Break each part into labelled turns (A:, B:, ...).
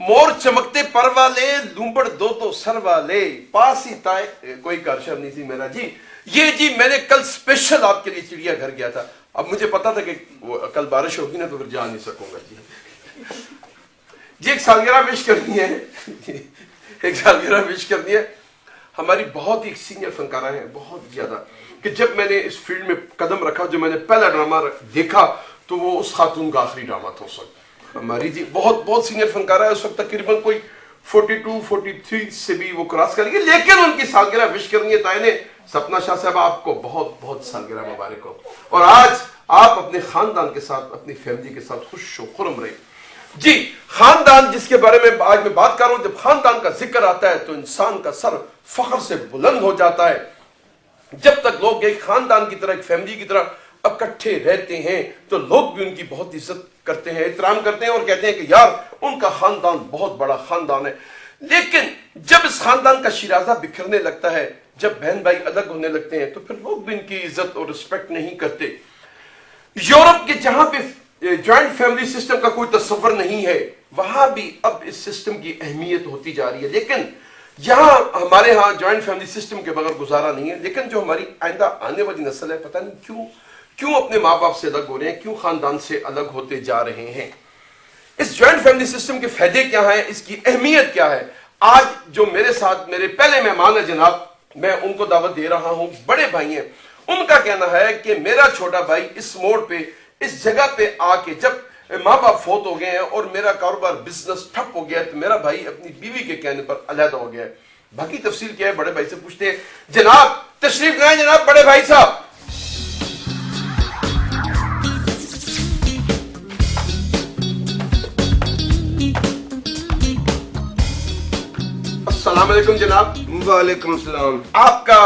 A: मोर चमकते पर वाले, लूंबड़ दो तो सर वाले, पास ही ताए कोई कारशर नहीं थी मेरा जी। ये जी मैंने कल स्पेशल आपके लिए चिड़िया घर गया था। अब मुझे पता था कि कल बारिश होगी ना तो फिर जा नहीं सकूंगा जी। एक सालगिरह विश करनी है, एक सालगिरह विश करनी है। हमारी बहुत ही सीनियर फनकारा है, बहुत ज्यादा, कि जब मैंने इस फील्ड में कदम रखा, जो मैंने पहला ड्रामा देखा तो वो उस खातून का आखिरी ड्रामा था उस वक्त। हमारी जी बहुत सीनियर फनकारा है, उस वक्त तकरीबन कोई 42-43 से भी वो क्रॉस करेंगे, लेकिन उनकी सालगिरह विश करनी है। ताए ने सपना शाह साहब आपको बहुत सालगिरह मुबारक हो, और आज आप अपने खानदान के साथ, अपनी फैमिली के साथ खुश हो खुरम रहे जी। खानदान जिसके बारे में आज मैं बात कर रहा हूं, जब खानदान का जिक्र आता है तो इंसान का सर फख्र से बुलंद हो जाता है। जब तक लोग एक खानदान की तरह, एक फैमिली की तरह इकट्ठे रहते हैं तो लोग भी उनकी बहुत इज्जत करते हैं, एहतराम करते हैं और कहते हैं कि यार उनका खानदान बहुत बड़ा खानदान है। लेकिन जब इस खानदान का शिराजा बिखरने लगता है, जब बहन भाई अलग होने लगते हैं, तो फिर लोग भी इनकी इज्जत और रिस्पेक्ट नहीं करते। यूरोप के जहां पे जॉइंट फैमिली सिस्टम का कोई तस्वर नहीं है, वहां भी अब इस सिस्टम की अहमियत होती जा रही है। लेकिन यहां हमारे यहां जॉइंट फैमिली सिस्टम के बगैर गुजारा नहीं है। लेकिन जो हमारी आइंदा आने वाली नस्ल है, पता नहीं क्यों अपने माँ बाप से अलग हो रहे हैं, क्यों खानदान से अलग होते जा रहे हैं। इस जॉइंट फैमिली सिस्टम के फायदे क्या हैं, इसकी अहमियत क्या है। आज जो मेरे साथ मेरे पहले मेहमान है जनाब, मैं उनको दावत दे रहा हूं, बड़े भाई हैं। उनका कहना है कि मेरा छोटा भाई इस मोड़ पे, इस जगह पे आके, जब माँ बाप फोत हो गए हैं और मेरा कारोबार बिजनेस ठप हो गया है, तो मेरा भाई अपनी बीवी के कहने पर अलहदा हो गया है। बाकी तफसील क्या है बड़े भाई से पूछते हैं। जनाब तशरीफ लाएं जनाब, बड़े भाई साहब। अस्सलाम वालेकुम जनाब।
B: वालेकुम सलाम।
A: आपका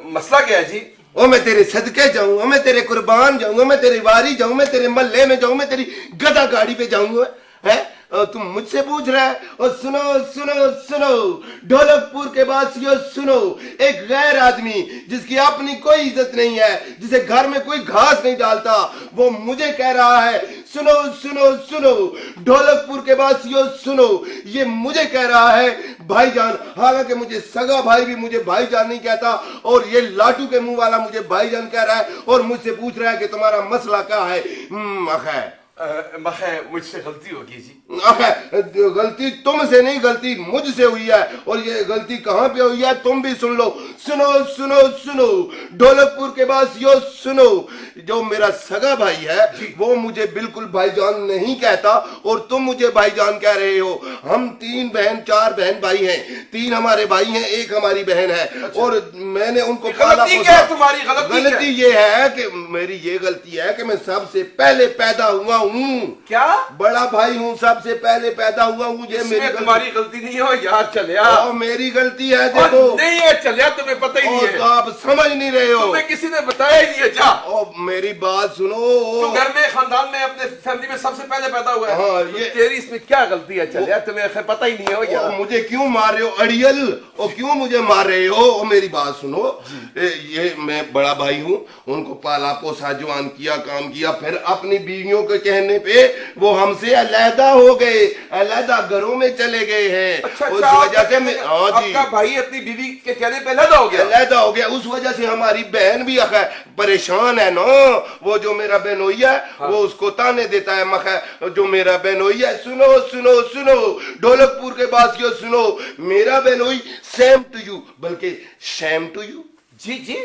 A: मसला क्या है जी?
B: ओ मैं तेरे सदके जाऊंगा, मैं तेरे कुर्बान जाऊंगा, मैं तेरी वारी जाऊं, मैं तेरे महल्ले में जाऊं, मैं तेरी गधा गाड़ी पे जाऊंगा, है? तुम मुझसे पूछ रहा है? और सुनो सुनो सुनो, ढोलकपुर के वासियों सुनो, एक गैर आदमी जिसकी अपनी कोई इज्जत नहीं है, जिसे घर में कोई घास नहीं डालता, वो मुझे कह रहा है सुनो सुनो सुनो, ढोलकपुर के वासियों सुनो, ये मुझे कह रहा है भाईजान। हालांकि मुझे सगा भाई भी मुझे भाईजान नहीं कहता, और ये लाटू के मुंह वाला मुझे भाईजान कह रहा है, और मुझसे पूछ रहा है कि तुम्हारा मसला क्या है।
A: मुझसे गलती होगी जी।
B: गलती तुमसे नहीं, गलती मुझसे हुई है, और ये गलती कहाँ पे हुई है तुम भी सुन लो। सुनो सुनो सुनो, ढोलकपुर के वासियों सुनो, जो मेरा सगा भाई है वो मुझे बिल्कुल भाईजान नहीं कहता, और तुम मुझे भाईजान कह रहे हो। हम 4 बहन भाई हैं, 3 हमारे भाई हैं, 1 हमारी बहन है। अच्छा। और मैंने उनको पाला पोसा।
A: तुम्हारी
B: गलती ये है कि मेरी ये गलती है कि मैं सबसे पहले पैदा हुआ हूँ।
A: क्या?
B: बड़ा भाई हूँ, सबसे पहले पैदा हुआ हूँ। ये मेरी
A: तुम्हारी गलती नहीं हो यार, चलिया
B: मेरी गलती है। देखो
A: नहीं है चलिया, तुम्हें पता ही नहीं है,
B: तो आप समझ नहीं रहे हो,
A: तुम्हें किसी ने बताया ही नहीं है। जा
B: मेरी बात सुनो,
A: तुम घर में खानदान में अपने फैमिली में सबसे पहले पैदा हुआ है।
B: हाँ,
A: ये तेरी इसमें क्या गलती है चलिया, तुम्हें पता ही नहीं है यार।
B: मुझे क्यों मार रहे हो अड़ियल, और क्यों मुझे मार रहे हो? मेरी बात सुनो, ये मैं बड़ा भाई हूँ, उनको पाला पोसा, जवान किया, काम किया, फिर अपनी बीवियों के कहने पे वो हमसे अलहदा हो गए, अलहदा घरों में चले गए हैं।
A: अच्छा,
B: उस वजह से मैं
A: आपका भाई अपनी बीवी के कहने पे अलहदा हो गया?
B: अलहदा हो गया, उस वजह से हमारी बहन भी परेशान है ना। वो जो मेरा बहनोई है, हाँ। वो उसको ताने देता है, मखा जो मेरा बहनोई है। सुनो सुनो सुनो, ढोलकपुर के वासियों सुनो, मेरा बहनोई सेम टू यू, बल्कि शैम टू यू।
A: जी जी,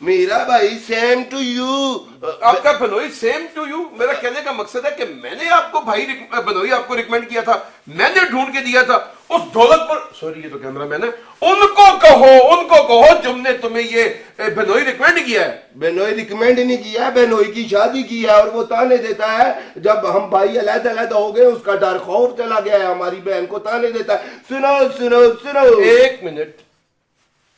B: मेरा भाई सेम टू यू।
A: आपका बहनोई सेम टू यू। मेरा कहने का मकसद है कि मैंने आपको भाई बहनोई आपको रिकमेंड किया था, मैंने ढूंढ के दिया था उस ढोलकपुर। सॉरी, ये तो कैमरा मैन है। उनको कहो तुमने तुम्हें ये बहनोई रिकमेंड किया है।
B: बहनोई रिकमेंड नहीं किया, बहनोई की शादी की है, और वो ताने देता है। जब हम भाई अलग हो गए, उसका डर खौफ चला गया है, हमारी बहन को ताने देता है। सुनो सुनो सुनो,
A: 1 मिनट,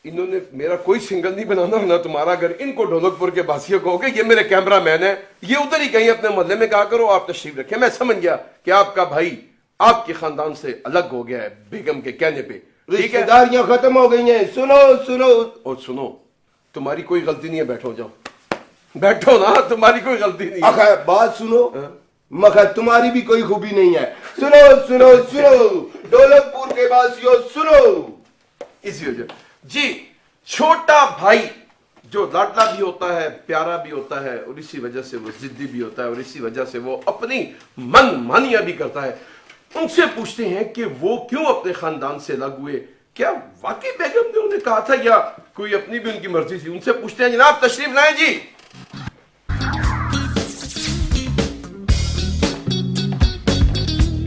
A: इन्होंने मेरा कोई सिंगल नहीं बनाना ना तुम्हारा। अगर इनको ढोलकपुर के वासियों कहोगे ये मेरे कैमरा मैन है, ये उधर ही कहीं अपने मोहल्ले में कहा करो आप तशरीफ रखें। मैं समझ गया कि आपका भाई आपके खानदान से अलग हो गया है बेगम के कहने पे,
B: रिश्तेदारियां खत्म हो गई हैं। सुनो सुनो, और
A: सुनो, तुम्हारी कोई गलती नहीं है, बैठो, जाओ बैठो ना, तुम्हारी कोई गलती नहीं है।
B: बात सुनो, मगर तुम्हारी भी कोई खूबी नहीं है। सुनो सुनो सुनो ढोलकपुर के वासियों सुनो।
A: इसी वजह जी, छोटा भाई जो लाडला भी होता है, प्यारा भी होता है, और इसी वजह से वो जिद्दी भी होता है, और इसी वजह से वो अपनी मन मानिया भी करता है। उनसे पूछते हैं कि वो क्यों अपने खानदान से अलग हुए, क्या वाकई बेगम ने उन्हें कहा था या कोई अपनी भी उनकी मर्जी थी? उनसे पूछते हैं। जनाब तशरीफ लाएं जी।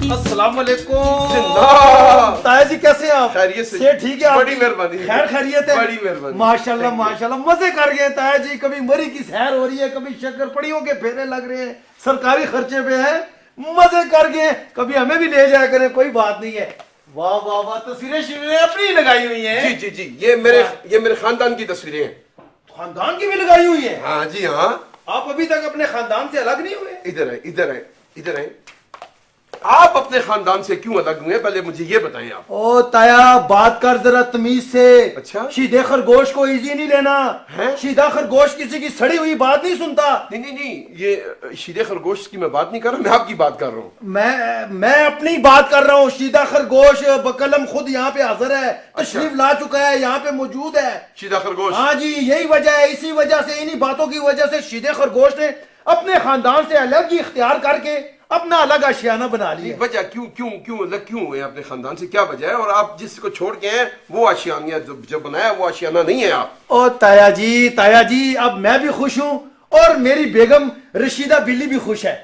C: अस्सलाम वालेकुम।
A: जिंदाबाद।
C: ताया जी कैसे हैं आप?
A: खैरियत से।
C: से ठीक है आप?
A: बड़ी मेहरबानी।
C: खैर खैरियत है?
A: बड़ी मेहरबानी।
C: माशाल्लाह माशाल्लाह, मजे कर गए ताया जी। कभी मरी की सैर हो रही है, कभी शक्करपड़ियों के फेरे लग रहे हैं, सरकारी खर्चे पे है, मजे कर गए। कभी हमें भी ले जाया करें, कोई बात नहीं है। वाह वाह वाह, तस्वीरें शिवीरें अपनी लगाई हुई हैं।
A: जी जी जी, ये मेरे खानदान की तस्वीरें हैं।
C: खानदान की भी लगाई हुई है?
A: हाँ जी हाँ।
C: आप अभी तक अपने खानदान से अलग नहीं हुए?
A: इधर है, इधर है, इधर है। आप अपने खानदान से क्यों अलग हुए, पहले मुझे ये बताएं आप।
C: ओ ताया, बात कर जरा तमीज से।
A: अच्छा।
C: शीदे खरगोश को इजी नहीं लेना
A: है?
C: शीदा खरगोश किसी की सड़ी हुई बात नहीं सुनता।
A: नहीं नहीं नहीं, ये शीदे खरगोश की मैं बात नहीं कर रहा, मैं आपकी बात कर रहा हूँ।
C: मैं अपनी बात कर रहा हूँ। शीदा खरगोश बकलम खुद यहाँ पे हाजिर है, तशरीफ ला चुका है, यहाँ पे मौजूद है।
A: शीदा खरगोश?
C: हाँ जी, यही वजह है। इसी वजह से, इन्हीं बातों की वजह से शीदे खरगोश ने अपने खानदान से अलग ही इख्तियार करके अपना अलग आशियाना बना लिया।
A: वजह क्यों क्यों क्यों अलग क्यों हुए अपने खानदान से, क्या वजह है? और आप जिसको छोड़ के हैं वो आशियाना जो बनाया वो आशियाना नहीं है आप।
C: ओ ताया जी, अब मैं भी खुश हूँ और मेरी बेगम रशीदा बिल्ली भी खुश है।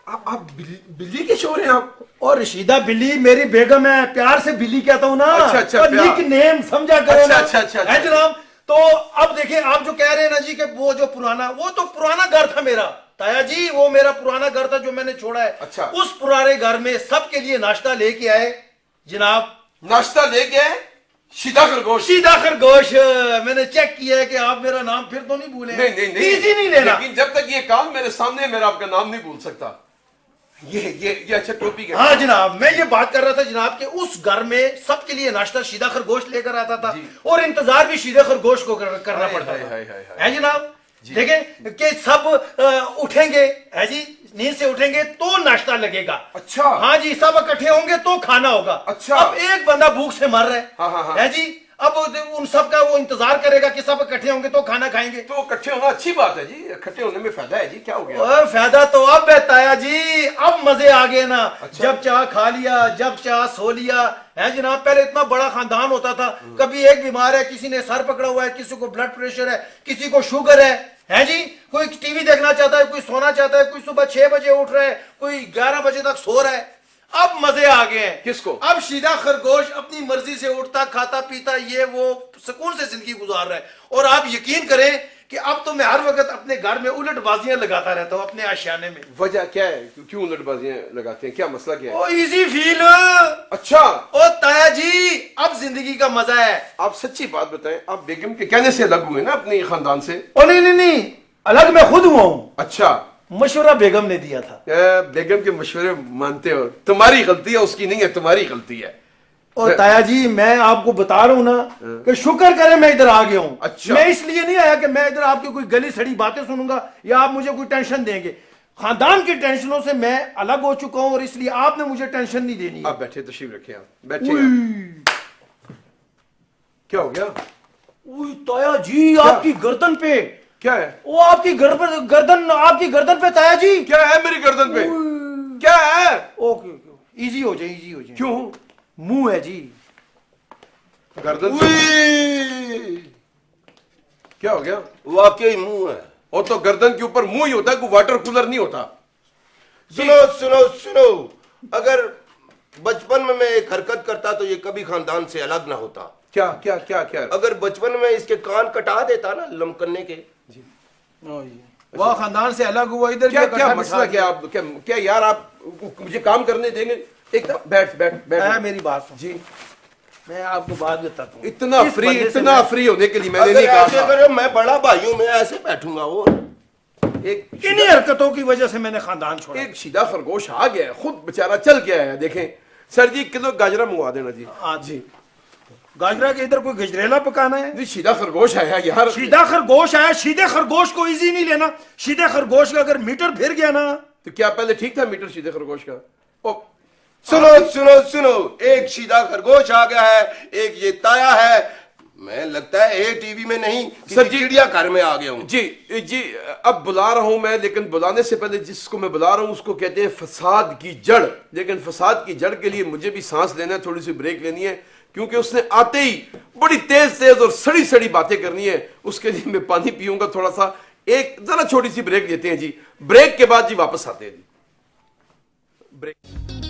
A: आप बिल्ली के शोर हैं आप?
C: और रशीदा बिल्ली मेरी बेगम है, प्यार से बिल्ली कहता हूँ ना।
A: अच्छा अच्छा,
C: निक नेम समझा करो ना।
A: अच्छा अच्छा अच्छा
C: है जनाब। तो अब देखिए, आप जो कह रहे हैं ना जी कि वो तो पुराना घर था मेरा ताया जी, वो मेरा पुराना घर था जो मैंने छोड़ा है।
A: अच्छा।
C: उस पुराने घर में सबके लिए नाश्ता लेके आए जनाब।
A: नाश्ता लेके आए? शीदा खरगोश?
C: शीदा खरगोश। मैंने चेक किया है कि आप मेरा नाम फिर तो नहीं भूले?
A: नहीं
C: इजी नहीं लेना।
A: लेकिन जब तक ये काम मेरे सामने है, मेरा आपका नाम नहीं भूल सकता। ये अच्छा टोपी का।
C: हाँ जनाब, मैं ये बात कर रहा था जनाब कि उस घर में सबके लिए नाश्ता शीदा खरगोश लेकर आता था, और इंतजार भी शीदा खरगोश को करना पड़ता था। है जनाब। देखें कि सब उठेंगे, है जी, नींद से उठेंगे तो नाश्ता लगेगा।
A: अच्छा।
C: हाँ जी, सब इकट्ठे होंगे तो खाना होगा।
A: अच्छा।
C: अब एक बंदा भूख से मर रहा है।
A: हाँ।
C: है जी, अब उन सब का वो इंतजार करेगा कि सब इकट्ठे होंगे तो खाना खाएंगे।
A: तो इकट्ठे होना अच्छी बात है जी, इकट्ठे होने में फायदा है जी। क्या हो गया?
C: फायदा तो अब है ताया जी, अब मजे आ गए ना।
A: अच्छा।
C: जब चाह खा लिया, जब चाह सो लिया। है जनाब, पहले इतना बड़ा खानदान होता था, कभी एक बीमार है, किसी ने सर पकड़ा हुआ है, किसी को ब्लड प्रेशर है, किसी को शुगर है जी, कोई टीवी देखना चाहता है, कोई सोना चाहता है, कोई सुबह 6 बजे उठ रहा है, कोई 11 बजे तक सो रहा है। अब मजे आ गए हैं।
A: किसको?
C: अब शीदा खरगोश अपनी मर्जी से उठता, खाता पीता, ये वो सुकून से जिंदगी गुजार रहा है। और आप यकीन करें कि अब तो मैं हर वक्त अपने घर में उलटबाजियां लगाता रहता हूँ अपने आशियाने में।
A: वजह क्या है, क्यों उलटबाजियां लगाते हैं, क्या मसला क्या है?
C: ओ इजी फील।
A: अच्छा।
C: ओ ताया जी, अब जिंदगी का मजा है।
A: आप सच्ची बात बताएं, आप बेगम के कहने से अलग हुए ना अपने खानदान से?
C: ओ नहीं, अलग मैं खुद हुआ हूँ।
A: अच्छा।
C: मशवरा बेगम ने दिया था।
A: बेगम के मशवरे मानते हो? तुम्हारी गलती है, उसकी नहीं है, तुम्हारी गलती है।
C: और ताया जी, मैं आपको बता रहा हूँ ना कि शुक्र करें मैं इधर आ गया हूँ।
A: अच्छा।
C: मैं इसलिए नहीं आया कि मैं इधर आपकी कोई गली सड़ी बातें सुनूंगा या आप मुझे कोई टेंशन देंगे। खानदान की टेंशनों से मैं अलग हो चुका हूँ और इसलिए आपने मुझे टेंशन नहीं देनी है।
A: आप बैठे, तशरीफ रखें, आप बैठे। क्या हो गया?
C: ताया जी, आपकी गर्दन पे
A: क्या है?
C: वो आपकी आपकी गर्दन पे ताया जी।
A: क्या है मेरी गर्दन पे? क्या है?
C: ओके, इजी हो जाए।
A: क्यों?
C: मुंह है जी
A: गर्दन। क्या हो गया?
B: वाकई मुंह है।
A: और तो गर्दन के ऊपर मुंह ही होता है, कोई वाटर कूलर नहीं होता।
B: सुनो, अगर बचपन में मैं एक हरकत करता तो ये कभी खानदान से अलग ना होता।
A: क्या क्या क्या क्या?
B: अगर बचपन में इसके कान कटा देता ना लमकने के।
C: वह खानदान से अलग हुआ, इधर
A: क्या मसला क्या? आप क्या यार, आप मुझे काम करने देंगे? एक बैठ।
C: मेरी बात सुन जी, मैं आपको बात बताता हूँ।
A: इतना फ्री होने के लिए मैंने नहीं कहा था।
B: अगर मैं बड़ा भाई हूँ, मैं ऐसे बैठूंगा। वो
C: इन्हीं हरकतों की वजह से मैंने खानदान छोड़ा।
A: एक शीदा खरगोश आ गया है, खुद बेचारा चल के आया। देखें सर जी, किलो गाजरा मंगवा देना जी।
C: जी, गाजरा के इधर कोई गजरेला पकाना है?
A: जी, शीदा खरगोश आया यार।
C: शीदा खरगोश आया, शीदे खरगोश को इजी नहीं लेना। शीदे खरगोश का अगर मीटर फिर गया ना
A: तो क्या पहले ठीक था मीटर सीधे खरगोश का? ओ
B: सुनो सुनो सुनो, एक सीधा खरगोश आ गया है, एक ये ताया है। मैं लगता है ए टीवी में नहीं,
A: सर
B: किसी
A: जी,
B: चिड़ियाघर में आ गया हूँ।
A: जी जी, अब बुला रहा हूं मैं, लेकिन बुलाने से पहले जिसको मैं बुला रहा हूं उसको कहते हैं फसाद की जड़। लेकिन फसाद की जड़ के लिए मुझे भी सांस लेना है, थोड़ी सी ब्रेक लेनी है, क्योंकि उसने आते ही बड़ी तेज तेज और सड़ी सड़ी बातें करनी है। उसके लिए मैं पानी पीऊंगा थोड़ा सा, एक जरा छोटी सी ब्रेक लेते हैं जी। ब्रेक के बाद जी वापस आते हैं जी। ब्रेक।